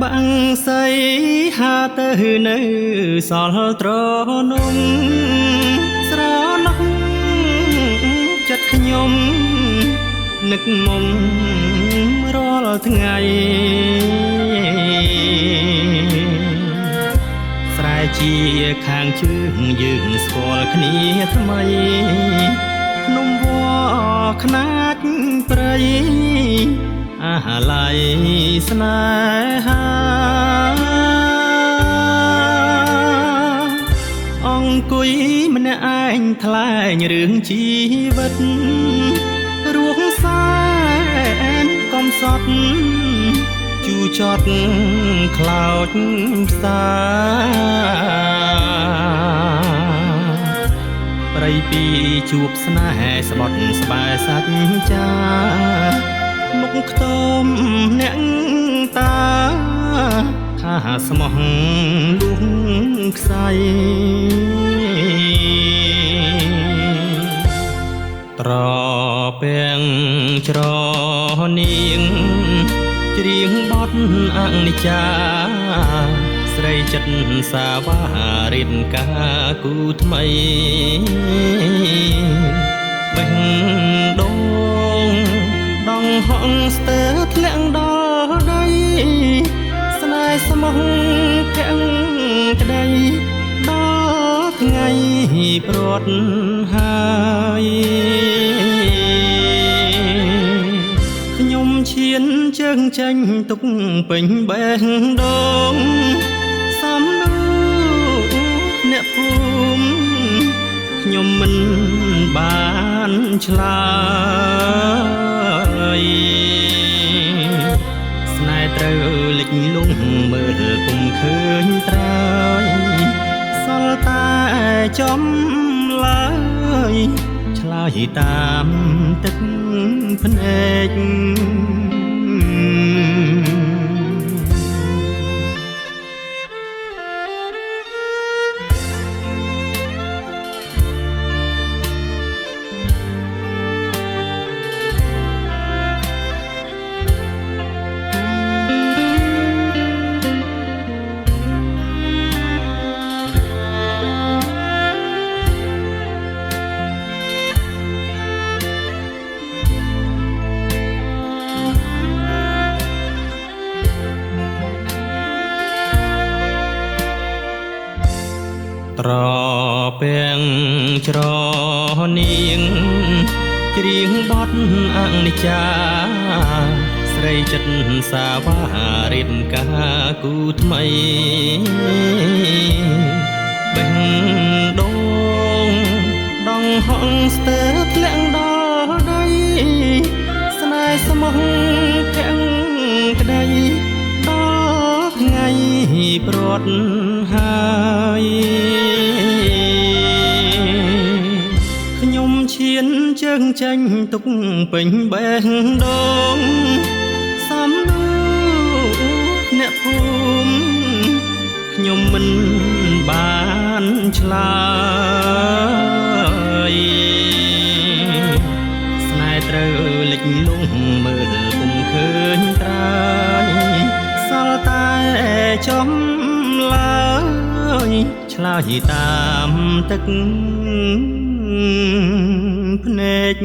បាំងសីហាទៅនៅសល់ត្រនំស្រណោះចិត្តខ្ញុំនឹកមុំរាល់ថ្ងៃស្រែជាខាងជើងយើងស្គាល់គ្នាថ្មីភ្នំវត្តខ្នាចព្រៃអាឡ័យស្នេហាអង្គុយម្នាក់ឯងថ្លែងរឿងជីវិតរួងសែនកំសត់ជូចត់ខ្លោចផ្សាព្រៃពីជួបស្នេហ៍ស្បត់ស្បែសច្ចចាមុខខ្ទមអ្នកតាថាស្មោះលួងខ្សែត្រពាំងច្រនាងច្រៀងបទអនិច្ចាស្រីចិត្តសាវារៀបការគូថ្មីបេះដូងដងហងស្ទើរធ្លាក់ដល់ដីស្នេហ៍ស្មោះទាំងក្ដីដល់ថ្ងៃព្រាត់ហើយខ្ញុំឈានជើងចេញទុកពេញបេះដូងសំណួរអ្នកភូមិខ្ញុំមិនបានឆ្លើយស្នេហ៍ត្រូវលិចលង់មើលពុំឃើញត្រើយសល់តែចំឡើយឆ្លើយតាមទឹកភ្នែកត្រពាំងច្រនាងច្រៀងបទអនិច្ចាស្រីចិត្តសាវារៀបការគូថ្មីបេះដូងដងហងស្ទើរធ្លាក់ដល់ដីស្នេហ៍ស្មោះទាំងក្ដីដល់ថ្ងៃព្រាត់ហើយខ្ញុំឈានជើងចេញទុកពេញបេះដូងសំណួរអ្នកភូមិខ្ញុំមិនបានឆ្លើយស្នេហ៍ត្រូវលិចលង់មើលពុំឃើញត្រើយសល់តែចំឡើយឆ្លើយតាមទឹកភ្នែក